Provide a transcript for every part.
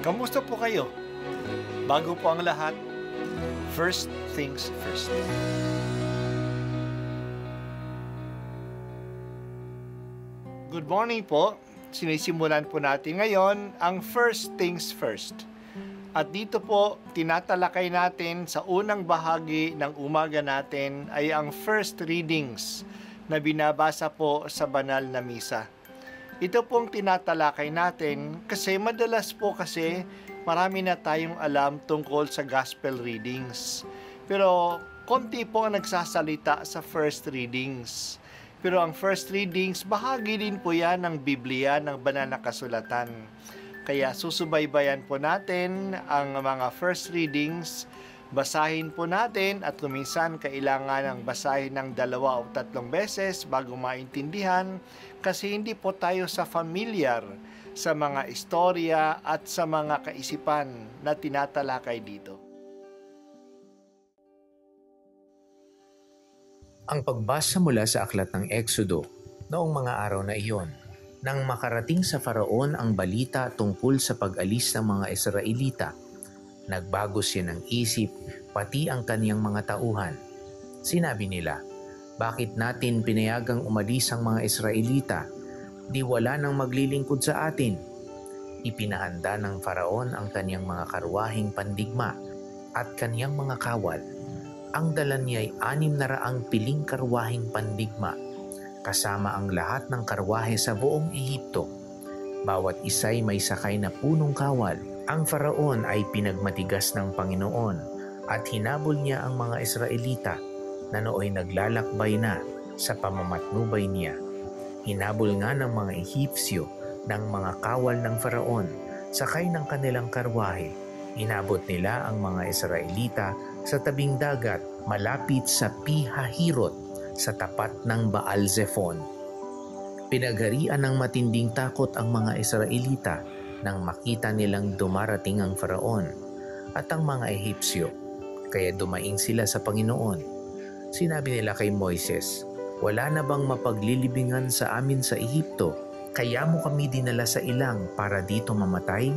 Kamusta po kayo? Bago po ang lahat, first things first. Good morning po. Sinisimulan po natin ngayon ang first things first. At dito po, tinatalakay natin sa unang bahagi ng umaga natin ay ang first readings na binabasa po sa banal na misa. Ito pong tinatalakay natin kasi madalas po kasi marami na tayong alam tungkol sa gospel readings. Pero konti po ang nagsasalita sa first readings. Pero ang first readings, bahagi din po yan ng Biblia, ng banal na kasulatan. Kaya susubaybayan po natin ang mga first readings, basahin po natin at kuminsan kailangan ng basahin ng 2 o 3 beses bago maintindihan kasi hindi po tayo familiar sa mga istorya at sa mga kaisipan na tinatalakay dito. Ang pagbasa mula sa aklat ng Exodo noong mga araw na iyon, nang makarating sa Faraon ang balita tungkol sa pag-alis ng mga Israelita, nagbago siya ng isip pati ang kaniyang mga tauhan. Sinabi nila, "Bakit natin pinayagang umalis ang mga Israelita? Di wala nang maglilingkod sa atin." Ipinahanda ng Faraon ang kaniyang mga karwaheng pandigma at kaniyang mga kawal. Ang dala niya ay 600 piling karwaheng pandigma, kasama ang lahat ng karwahe sa buong Ehipto. Bawat isa'y may sakay na punong kawal. Ang Faraon ay pinagmatigas ng Panginoon at hinabol niya ang mga Israelita na nooy naglalakbay na sa pamamatnubay niya. Hinabol nga ng mga Ehipsyo ng mga kawal ng Faraon, sakay ng kanilang karwahe. Inabot nila ang mga Israelita sa tabing dagat malapit sa Pi-hahirot sa tapat ng Baal-zephon. Pinagharian ng matinding takot ang mga Israelita nang makita nilang dumarating ang Faraon at ang mga Ehipsyo, kaya dumaing sila sa Panginoon. Sinabi nila kay Moises, "Wala na bang mapaglilibingan sa amin sa Ehipto? Kaya mo kami dinala sa ilang para dito mamatay?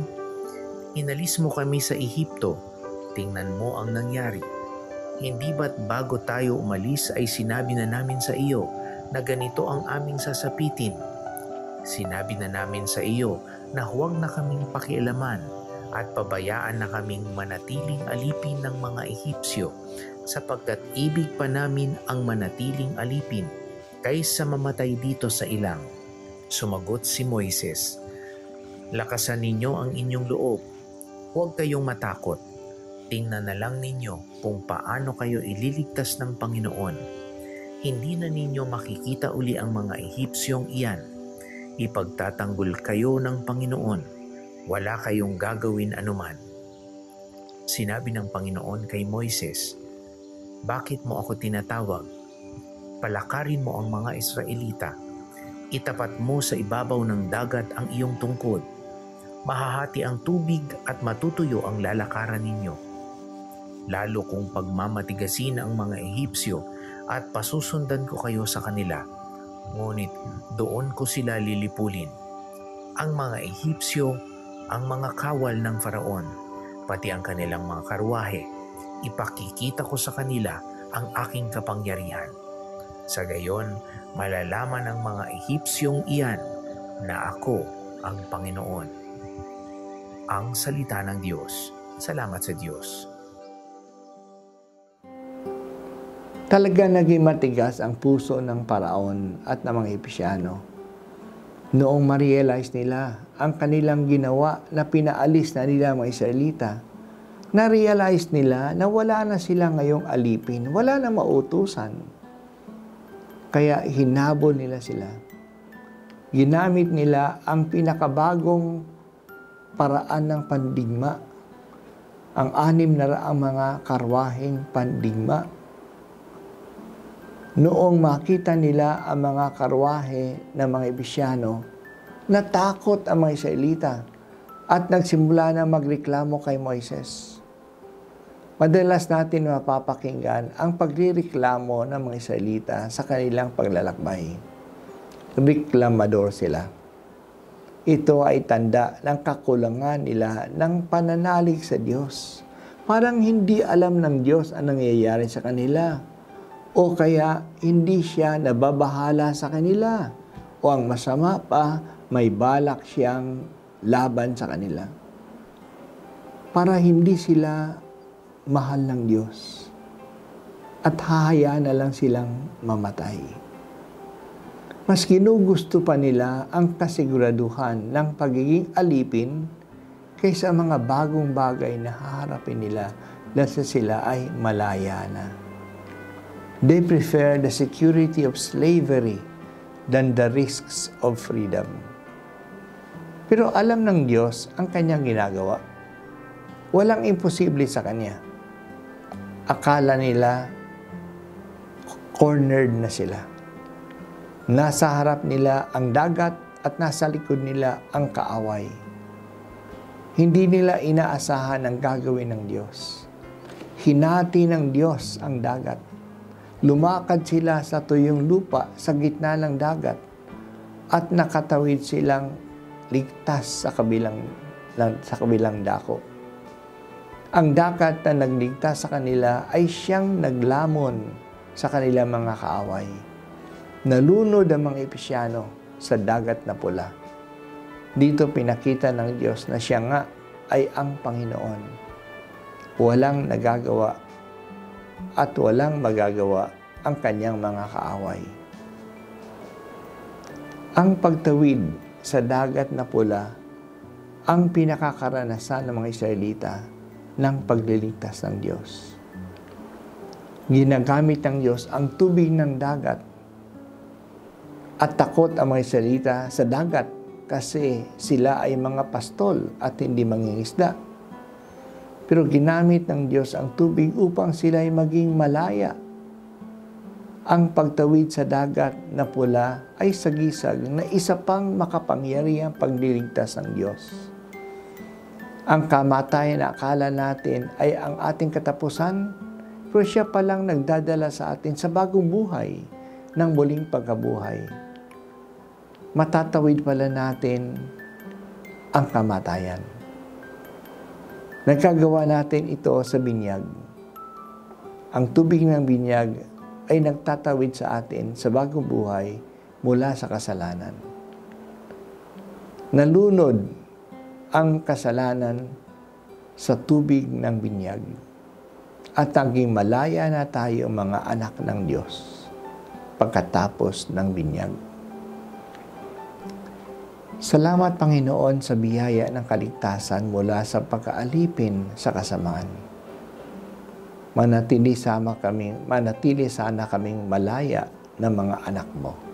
Inalis mo kami sa Ehipto, tingnan mo ang nangyari. Hindi ba't bago tayo umalis ay sinabi na namin sa iyo na ganito ang aming sasapitin? Sinabi na namin sa iyo na huwag na kaming pakialaman at pabayaan na kaming manatiling alipin ng mga Ehipsyo sapagkat ibig pa namin ang manatiling alipin kaysa mamatay dito sa ilang." Sumagot si Moises, "Lakasan ninyo ang inyong loob. Huwag kayong matakot. Tingnan na lang ninyo kung paano kayo ililigtas ng Panginoon. Hindi na ninyo makikita uli ang mga Ehipsyong iyan. Ipagtatanggol kayo ng Panginoon. Wala kayong gagawin anuman." Sinabi ng Panginoon kay Moises, "Bakit mo ako tinatawag? Palakarin mo ang mga Israelita. Itapat mo sa ibabaw ng dagat ang iyong tungkod. Mahahati ang tubig at matutuyo ang lalakaran ninyo. Lalo kung pagmamatigasin ang mga Ehipsyo at pasusundan ko kayo sa kanila. Ngunit doon ko sila lilipulin. Ang mga Ehipsyo, ang mga kawal ng Faraon, pati ang kanilang mga karwahe. Ipakikita ko sa kanila ang aking kapangyarihan. Sa gayon, malalaman ng mga Ehipsyong iyan na ako ang Panginoon." Ang salita ng Diyos. Salamat sa Diyos. Talaga naging matigas ang puso ng Paraon at ng mga Ehipsyano noong ma-realize nila ang kanilang ginawa na pinaalis na nila ang mga Israelita. Na-realize nila na wala na sila ngayong alipin, wala na mautusan. Kaya hinabol nila sila. Ginamit nila ang pinakabagong paraan ng pandigma, ang 600 mga karwaheng pandigma. Noong makita nila ang mga karwahe ng mga Ehipsyano, natakot ang mga Israelita at nagsimula na magreklamo kay Moises. Madalas natin mapapakinggan ang pagrireklamo ng mga Israelita sa kanilang paglalakbay. Reklamador sila. Ito ay tanda ng kakulangan nila ng pananalig sa Diyos. Parang hindi alam ng Diyos ang nangyayari sa kanila. O kaya hindi siya nababahala sa kanila. O ang masama pa, may balak siyang laban sa kanila. Para hindi sila mahal ng Diyos. At hahayaan na lang silang mamatay. Mas ginugusto pa nila ang kasiguraduhan ng pagiging alipin kaysa mga bagong bagay na haharapin nila dahil sila ay malaya na. They prefer the security of slavery than the risks of freedom. Pero alam ng Diyos ang kanyang ginagawa. Walang imposible sa kanya. Akala nila cornered na sila. Nasa harap nila ang dagat at nasa likod nila ang kaaway. Hindi nila inaasahan ang gagawin ng Diyos. Hinati ng Diyos ang dagat. Lumakad sila sa tuyong lupa sa gitna ng dagat at nakatawid silang ligtas sa kabilang dako. Ang dagat na nagligtas sa kanila ay siyang naglamon sa kanilang mga kaaway. Nalunod ang mga Epesyano sa dagat na pula. Dito pinakita ng Diyos na siya nga ay ang Panginoon. Walang nagagawa at walang magagawa ang kanyang mga kaaway. Ang pagtawid sa dagat na pula ang pinakakaranasan ng mga Israelita ng pagliligtas ng Diyos. Ginagamit ng Diyos ang tubig ng dagat at takot ang mga Israelita sa dagat kasi sila ay mga pastol at hindi mangingisda. Pero ginamit ng Diyos ang tubig upang sila ay maging malaya. Ang pagtawid sa dagat na pula ay sagisag na isa pang makapangyarihang pagliligtas ng Diyos. Ang kamatayan na akala natin ay ang ating katapusan, pero siya palang nagdadala sa atin sa bagong buhay ng muling pagkabuhay. Matatawid pala natin ang kamatayan. Nagkagawa natin ito sa binyag. Ang tubig ng binyag ay nagtatawid sa atin sa bagong buhay mula sa kasalanan. Nalunod ang kasalanan sa tubig ng binyag at naging malaya na tayo mga anak ng Diyos pagkatapos ng binyag. Salamat Panginoon sa biyaya ng kaligtasan mula sa pagkaalipin sa kasamaan. Manatili sana kaming malaya na mga anak mo.